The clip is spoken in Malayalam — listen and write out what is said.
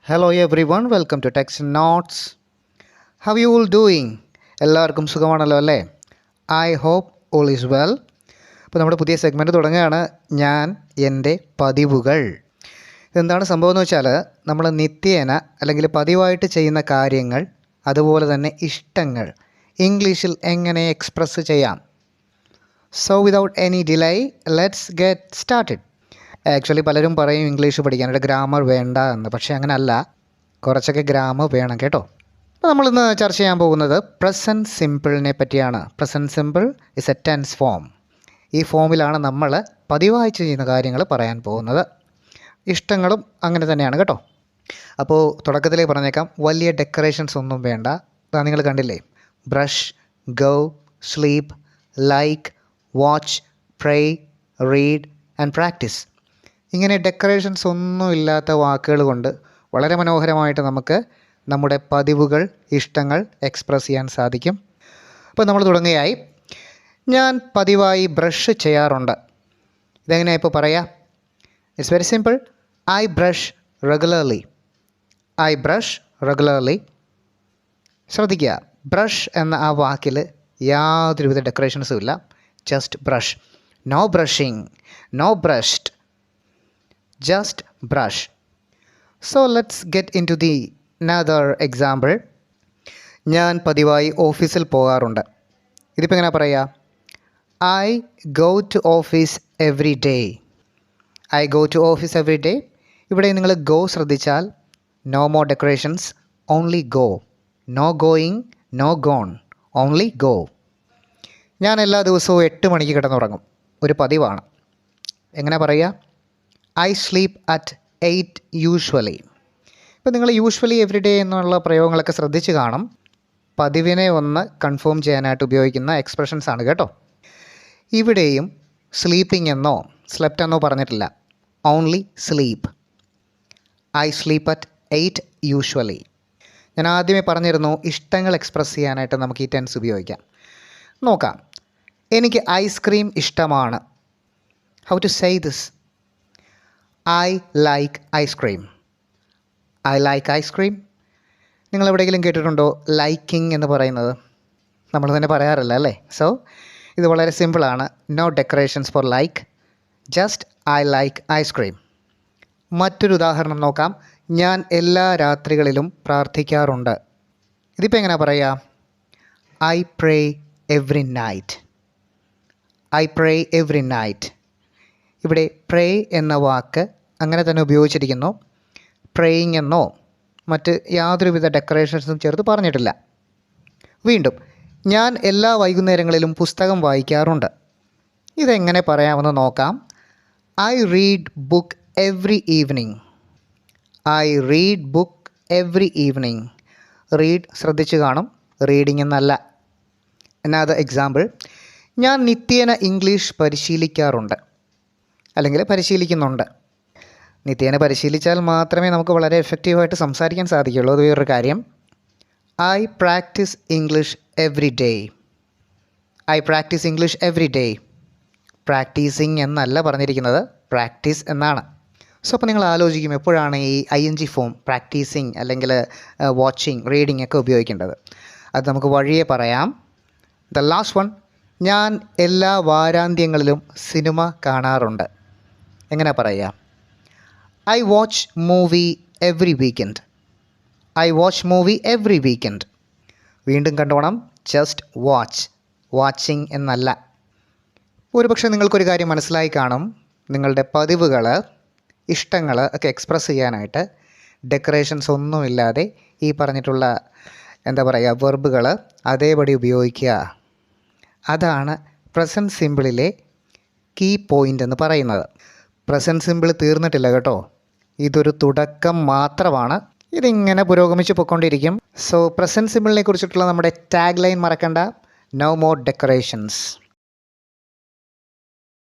Hello everyone, welcome to Text Notes. How are you all doing? എല്ലാവർക്കും സുഖമാണല്ലോ അല്ലേ? I hope all is well. അപ്പോൾ നമ്മുടെ പുതിയ സെഗ്മെൻറ്റ് തുടങ്ങുകയാണ്. ഞാൻ എൻ്റെ പതിവുകൾ. ഇതെന്താണ് സംഭവം എന്ന് വെച്ചാൽ നമ്മൾ നിത്യേന അല്ലെങ്കിൽ പതിവായിട്ട് ചെയ്യുന്ന കാര്യങ്ങൾ, അതുപോലെ തന്നെ ഇഷ്ടങ്ങൾ ഇംഗ്ലീഷിൽ എങ്ങനെ എക്സ്പ്രസ് ചെയ്യാം. So without any delay let's get started. Actually പലരും പറയും ഇംഗ്ലീഷ് പഠിക്കാനായിട്ട് ഗ്രാമർ വേണ്ട എന്ന്. പക്ഷേ അങ്ങനെയല്ല, കുറച്ചൊക്കെ ഗ്രാമർ വേണം കേട്ടോ. അപ്പോൾ നമ്മളിന്ന് ചർച്ച ചെയ്യാൻ പോകുന്നത് പ്രസൻറ്റ് സിമ്പിളിനെ പറ്റിയാണ്. Present simple is a tense form. ഈ ഫോമിലാണ് നമ്മൾ പതിവായി ചെയ്യുന്ന കാര്യങ്ങൾ പറയാൻ പോകുന്നത്. ഇഷ്ടങ്ങളും അങ്ങനെ തന്നെയാണ് കേട്ടോ. അപ്പോൾ തുടക്കത്തിലേ പറഞ്ഞേക്കാം, വലിയ ഡെക്കറേഷൻസ് ഒന്നും വേണ്ട. അതാ നിങ്ങൾ കണ്ടില്ലേ, brush, go, sleep, like, watch, pray, read and practice. ഇങ്ങനെ ഡെക്കറേഷൻസ് ഒന്നും ഇല്ലാത്ത വാക്കുകൾ കൊണ്ട് വളരെ മനോഹരമായിട്ട് നമുക്ക് നമ്മുടെ പതിവുകൾ, ഇഷ്ടങ്ങൾ എക്സ്പ്രസ് ചെയ്യാൻ സാധിക്കും. അപ്പോൾ നമ്മൾ തുടങ്ങുകയായി. ഞാൻ പതിവായി ബ്രഷ് ചെയ്യാറുണ്ട്. ഇതെങ്ങനെയാണ് ഇപ്പോൾ പറയുക? It's very simple. I brush regularly. I brush regularly. ശ്രദ്ധിക്കുക, ബ്രഷ് എന്ന ആ വാക്കിൽ യാതൊരുവിധ ഡെക്കറേഷൻസും ഇല്ല. Just brush. No brushing, no brushed, just brush. So let's get into the another example. ഞാൻ പതിവായി ഓഫീസിൽ പോകാറുണ്ട്. ഇതിപ്പോൾ എങ്ങനെ പറയുക? I go to office every day. I go to office every day. ഇവിടെ നിങ്ങൾ go ശ്രദ്ധിച്ചാൽ no more decorations, only go. No going, no gone, only go. ഞാൻ എല്ലാ ദിവസവും 8 മണിക്ക് കിടന്നുറങ്ങും. ഒരു പതിവാണ്. എങ്ങനെ പറയുക? I sleep at 8 usually. ഇപ്പോൾ നിങ്ങൾ യൂഷ്വലി എവറി ഡേ എന്നുള്ള പ്രയോഗങ്ങളൊക്കെ ശ്രദ്ധിച്ച് കാണും. പതിവിനെ ഒന്ന് കൺഫേം ചെയ്യാനായിട്ട് ഉപയോഗിക്കുന്ന എക്സ്പ്രഷൻസ് ആണ് കേട്ടോ. ഇവിടെയും സ്ലീപ്പിംഗ് എന്നോ സ്ലെപ്റ്റ് എന്നോ പറഞ്ഞിട്ടില്ല. Only sleep. I sleep at 8 usually. ഞാൻ ആദ്യമേ പറഞ്ഞിരുന്നു, ഇഷ്ടങ്ങൾ എക്സ്പ്രസ് ചെയ്യാനായിട്ട് നമുക്ക് ഈ ടെൻസ് ഉപയോഗിക്കാം. നോക്കാം. എനിക്ക് ഐസ്ക്രീം ഇഷ്ടമാണ്. How to say this? I like ice cream. I like ice cream. നിങ്ങൾ എവിടെയെങ്കിലും കേട്ടിട്ടുണ്ടോ ലൈക്കിംഗ് എന്ന് പറയുന്നത്? നമ്മൾ തന്നെ പറയാറില്ല അല്ലേ? സോ ഇത് വളരെ സിമ്പിളാണ്. No decorations for like, just I like ice cream. മറ്റൊരു ഉദാഹരണം നോക്കാം. ഞാൻ എല്ലാ രാത്രികളിലും പ്രാർത്ഥിക്കാറുണ്ട്. ഇതിപ്പോൾ എങ്ങനെ പറയുക? I pray every night. I pray every night. ഇവിടെ പ്രേ എന്ന വാക്ക് അങ്ങനെ തന്നെ ഉപയോഗിച്ചിരിക്കുന്നു. പ്രേയിങ് എന്നോ മറ്റ് യാതൊരുവിധ ഡെക്കറേഷൻസും ചേർത്ത് പറഞ്ഞിട്ടില്ല. വീണ്ടും, ഞാൻ എല്ലാ വൈകുന്നേരങ്ങളിലും പുസ്തകം വായിക്കാറുണ്ട്. ഇതെങ്ങനെ പറയാമെന്ന് നോക്കാം. I read book every evening. I read book every evening. Read ശ്രദ്ധിച്ച് കാണും, റീഡിങ് എന്നല്ല. Another example. ഞാൻ നിത്യേന ഇംഗ്ലീഷ് പരിശീലിക്കാറുണ്ട് അല്ലെങ്കിൽ പരിശീലിക്കുന്നുണ്ട്. നിത്യേന പരിശീലിച്ചാൽ മാത്രമേ നമുക്ക് വളരെ എഫക്റ്റീവായിട്ട് സംസാരിക്കാൻ സാധിക്കുകയുള്ളൂ. അത് വേറൊരു കാര്യം. I practise English every day. I practise English every day. Practising എന്നല്ല പറഞ്ഞിരിക്കുന്നത്, പ്രാക്ടീസ് എന്നാണ്. സോ അപ്പോൾ നിങ്ങൾ ആലോചിക്കും, എപ്പോഴാണ് ഈ ING ഫോം പ്രാക്ടീസിങ് അല്ലെങ്കിൽ വാച്ചിങ്, റീഡിങ് ഒക്കെ ഉപയോഗിക്കേണ്ടത്? അത് നമുക്ക് വഴിയെ പറയാം. The last one. ഞാൻ എല്ലാ വാരാന്ത്യങ്ങളിലും സിനിമ കാണാറുണ്ട്. എങ്ങനെ പറയുക? I watch movie every weekend. I watch movie every weekend. വീണ്ടും കണ്ടോണം, ജസ്റ്റ് വാച്ച്, വാച്ചിങ് എന്നല്ല. ഒരുപക്ഷെ നിങ്ങൾക്കൊരു കാര്യം മനസ്സിലായി കാണും. നിങ്ങളുടെ പതിവുകൾ, ഇഷ്ടങ്ങൾ ഒക്കെ എക്സ്പ്രസ് ചെയ്യാനായിട്ട് ഡെക്കറേഷൻസ് ഒന്നുമില്ലാതെ ഈ പറഞ്ഞിട്ടുള്ള വെർബുകൾ അതേപടി ഉപയോഗിക്കുക. അതാണ് പ്രസൻറ്റ് സിമ്പിളിലെ കീ പോയിൻ്റ് എന്ന് പറയുന്നത്. പ്രസൻറ്റ് സിമ്പിൾ തീർന്നിട്ടില്ല കേട്ടോ. ഇതൊരു തുടക്കം മാത്രമാണ്. ഇതിങ്ങനെ പുരോഗമിച്ച് പോയിക്കൊണ്ടിരിക്കും. സോ പ്രസൻറ്റ് സിമ്പിളിനെ കുറിച്ചിട്ടുള്ള നമ്മുടെ ടാഗ് ലൈൻ മറക്കണ്ട. No more decorations.